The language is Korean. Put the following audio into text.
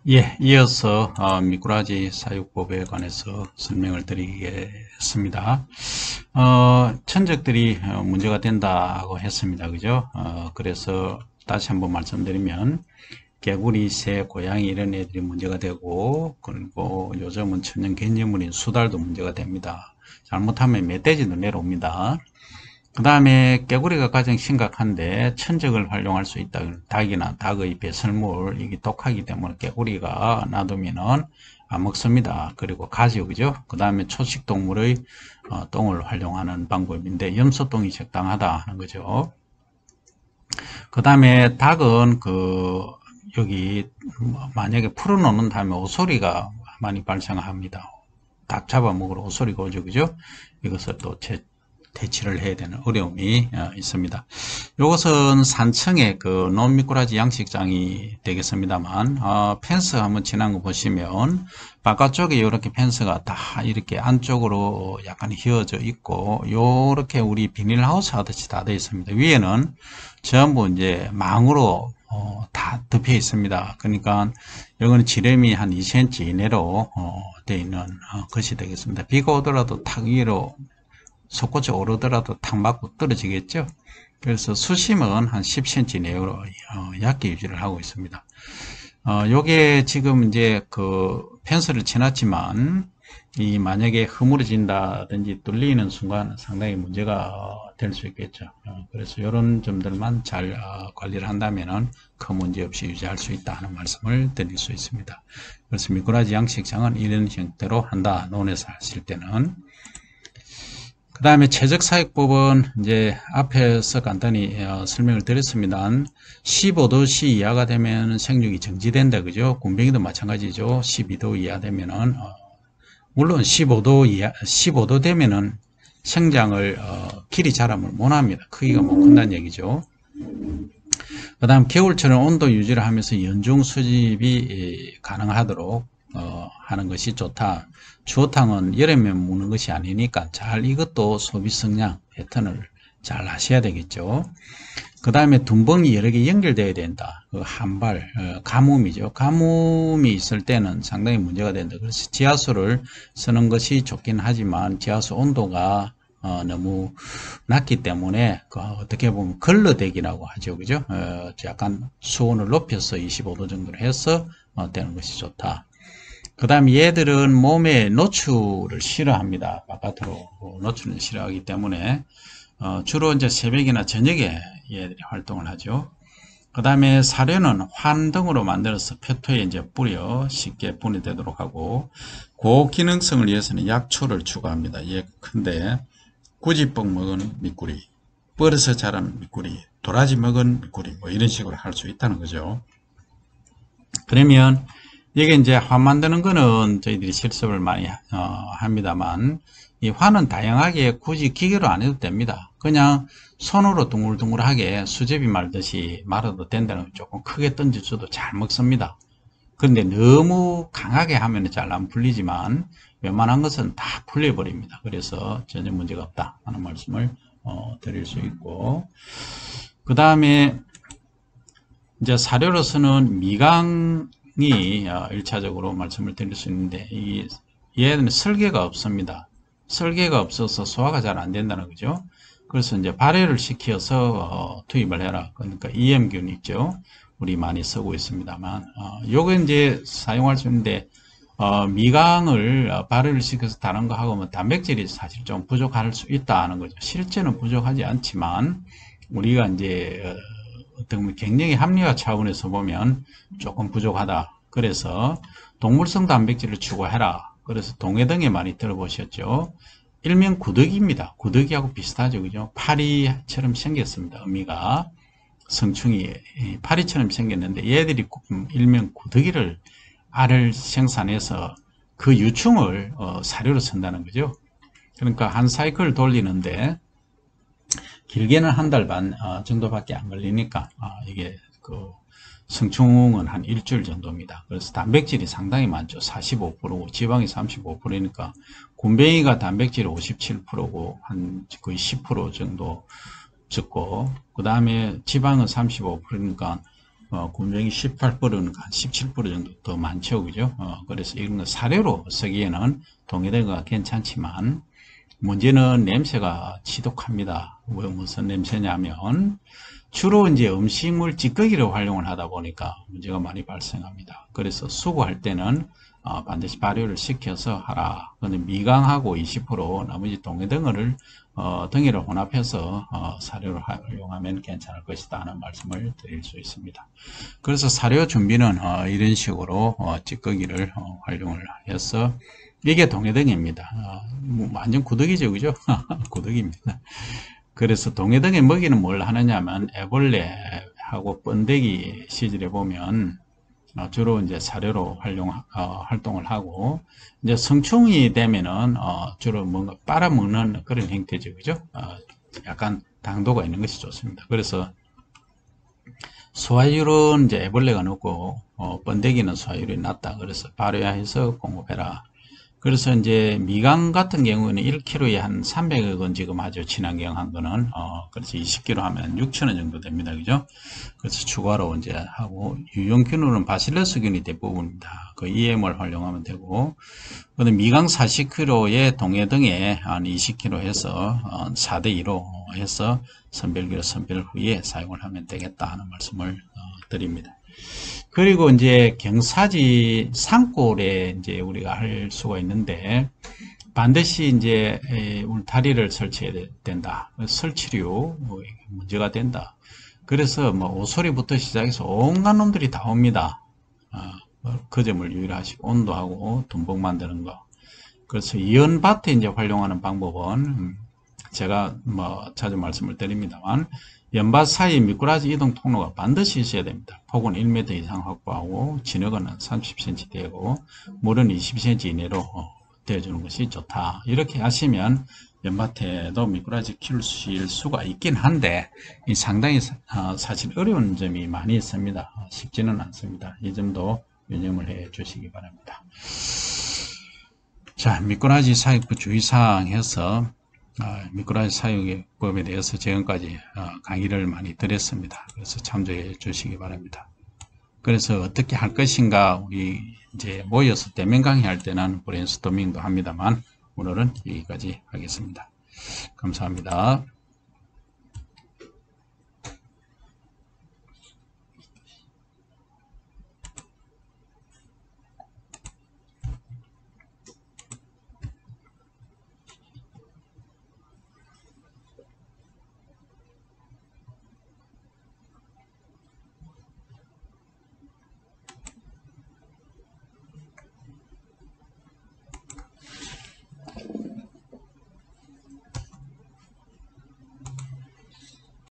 예, 이어서 미꾸라지 사육법에 관해서 설명을 드리겠습니다. 천적들이 문제가 된다고 했습니다. 그죠? 그래서 다시 한번 말씀드리면 개구리, 새, 고양이 이런 애들이 문제가 되고, 그리고 요즘은 천연 개념물인 수달도 문제가 됩니다. 잘못하면 멧돼지도 내려옵니다. 그 다음에 깨구리가 가장 심각한데 천적을 활용할 수 있다. 닭이나 닭의 배설물, 이게 독하기 때문에 깨구리가 놔두면은 안 먹습니다. 그리고 가지요, 그죠? 그 다음에 초식동물의 똥을 활용하는 방법인데 염소똥이 적당하다 하는 거죠. 그 다음에 닭은 여기 만약에 풀어놓는 다음에 오소리가 많이 발생합니다. 닭 잡아먹으러 오소리가 오죠, 그죠? 이것을 또 대치를 해야 되는 어려움이 있습니다. 이것은 산청의 논미꾸라지 양식장이 되겠습니다만, 펜스 한번 지난 거 보시면 바깥쪽에 이렇게 펜스가 다 이렇게 안쪽으로 약간 휘어져 있고, 이렇게 우리 비닐하우스 하듯이 다 되어 있습니다. 위에는 전부 이제 망으로 다 덮여 있습니다. 그러니까 이거는 지름이 한 2cm 이내로 되어 있는 것이 되겠습니다. 비가 오더라도 탁 위로 솟구쳐 오르더라도 탁 맞고 떨어지겠죠. 그래서 수심은 한 10cm 내로 얕게 유지를 하고 있습니다. 요게 지금 이제 펜스를 지났지만 이 만약에 허물어진다든지 뚫리는 순간 상당히 문제가 될 수 있겠죠. 그래서 이런 점들만 잘 관리를 한다면은 큰 문제 없이 유지할 수 있다는 말씀을 드릴 수 있습니다. 그래서 미꾸라지 양식장은 이런 형태로 한다. 논에서 하실 때는. 그 다음에 최적사육법은 이제 앞에서 간단히 설명을 드렸습니다. 15도 이하가 되면 생육이 정지된다. 그죠? 굼벵이도 마찬가지죠. 12도 이하 되면은, 물론 15도 되면은 생장을, 길이 자람을 못 합니다. 크기가 못 큰다는 얘기죠. 그 다음 겨울철은 온도 유지를 하면서 연중 수집이 가능하도록 하는 것이 좋다. 주어탕은 여름에 먹는 것이 아니니까 잘 이것도 소비 성량 패턴을 잘 하셔야 되겠죠. 그 다음에 둔벙이 여러 개 연결되어야 된다. 한발 가뭄이죠. 가뭄이 있을 때는 상당히 문제가 된다. 그래서 지하수를 쓰는 것이 좋긴 하지만 지하수 온도가 너무 낮기 때문에 어떻게 보면 걸러대기라고 하죠. 그죠? 약간 수온을 높여서 25도 정도로 해서 되는 것이 좋다. 그 다음에 얘들은 몸에 노출을 싫어합니다. 바깥으로 노출을 싫어하기 때문에 주로 이제 새벽이나 저녁에 얘들이 활동을 하죠. 그 다음에 사료는 환등으로 만들어서 표토에 이제 뿌려 쉽게 분해되도록 하고, 고기능성을 위해서는 약초를 추가합니다. 예컨대 구지뻑 먹은 미꾸리, 뻘에서 자란 미꾸리, 도라지 먹은 미꾸리, 뭐 이런 식으로 할 수 있다는 거죠. 그러면 이게 이제 환 만드는 거는 저희들이 실습을 많이 합니다만, 이 환은 다양하게 굳이 기계로 안 해도 됩니다. 그냥 손으로 둥글둥글하게 수제비 말듯이 말아도 된다는, 조금 크게 던져줘도 잘 먹습니다. 그런데 너무 강하게 하면 잘 안 풀리지만 웬만한 것은 다 풀려버립니다. 그래서 전혀 문제가 없다 하는 말씀을 드릴 수 있고, 그 다음에 이제 사료로서는 미강이 1차적으로 말씀을 드릴 수 있는데, 얘는 설계가 없습니다. 설계가 없어서 소화가 잘 안 된다는 거죠. 그래서 이제 발효를 시켜서 투입을 해라. 그러니까 EM균 있죠. 우리 많이 쓰고 있습니다만, 요거 이제 사용할 수 있는데, 미강을 발효를 시켜서 다른 거 하고 뭐 단백질이 사실 좀 부족할 수 있다 하는 거죠. 실제는 부족하지 않지만, 우리가 이제 어떤 갱년기 합리화 차원에서 보면 조금 부족하다. 그래서 동물성 단백질을 추구해라. 그래서 동해등에 많이 들어보셨죠. 일명 구더기입니다. 구더기하고 비슷하죠. 그죠? 파리처럼 생겼습니다. 어미가. 성충이 파리처럼 생겼는데 얘들이 일명 구더기를 알을 생산해서 그 유충을 사료로 쓴다는 거죠. 그러니까 한 사이클 돌리는데 길게는 한 달 반 정도밖에 안 걸리니까 이게 성충은 한 일주일 정도입니다. 그래서 단백질이 상당히 많죠. 45%고 지방이 35%니까 굼벵이가 단백질이 57%고 한 거의 10% 정도 적고, 그 다음에 지방은 35%니까 곰팡이 18%는 한 17% 정도 더 많죠. 그죠? 그래서 이런 거 사료로 쓰기에는 동해대가 괜찮지만, 문제는 냄새가 지독합니다. 왜 무슨 냄새냐면, 주로 이제 음식물 찌꺼기를 활용을 하다 보니까 문제가 많이 발생합니다. 그래서 수거할 때는 반드시 발효를 시켜서 하라. 근데 미강하고 20%, 나머지 동해덩어를 덩이를 혼합해서 사료를 활용하면 괜찮을 것이다 하는 말씀을 드릴 수 있습니다. 그래서 사료 준비는 이런 식으로 찌꺼기를 활용을 해서 이게 동해덩입니다. 뭐 완전 구더기죠, 그죠? 구더기입니다. 그래서 동해등의 먹이는 뭘 하느냐면 애벌레하고 번데기 시절에 보면 주로 이제 사료로 활동을 하고, 이제 성충이 되면은 주로 뭔가 빨아먹는 그런 형태죠, 그죠? 약간 당도가 있는 것이 좋습니다. 그래서 소화율은 이제 애벌레가 높고 번데기는 소화율이 낮다. 그래서 발효해서 공급해라. 그래서 이제 미강 같은 경우는 1kg에 한 300억 원 지금 하죠. 친환경 한 거는. 그래서 20kg 하면 6,000원 정도 됩니다. 그죠? 그래서 추가로 이제 하고, 유용균은 바실러스균이 대부분입니다. 그 EM을 활용하면 되고, 그다음 미강 40kg에 동해등에 한 20kg 해서 4대2로 해서 선별기로 선별 후에 사용을 하면 되겠다 하는 말씀을 드립니다. 그리고 이제 경사지 산골에 이제 우리가 할 수가 있는데, 반드시 이제 울타리를 설치해야 된다. 설치류 문제가 된다. 그래서 뭐 오소리부터 시작해서 온갖 놈들이 다 옵니다. 그 점을 유의하시고, 온도하고 덤벙 만드는 거. 그래서 이연밭에 이제 활용하는 방법은 제가 뭐 자주 말씀을 드립니다만, 연밭 사이 미꾸라지 이동 통로가 반드시 있어야 됩니다. 폭은 1m 이상 확보하고 진흙은 30cm 되고 물은 20cm 이내로 되어주는 것이 좋다. 이렇게 하시면 연밭에도 미꾸라지 키울 수가 있긴 한데 상당히 사실 어려운 점이 많이 있습니다. 쉽지는 않습니다. 이 점도 유념을 해 주시기 바랍니다. 자, 미꾸라지 사육법 주의사항 해서 미꾸라지 사육법에 대해서 지금까지 강의를 많이 드렸습니다. 그래서 참조해 주시기 바랍니다. 그래서 어떻게 할 것인가, 우리 이제 모여서 대면 강의할 때는 브레인스토밍도 합니다만 오늘은 여기까지 하겠습니다. 감사합니다.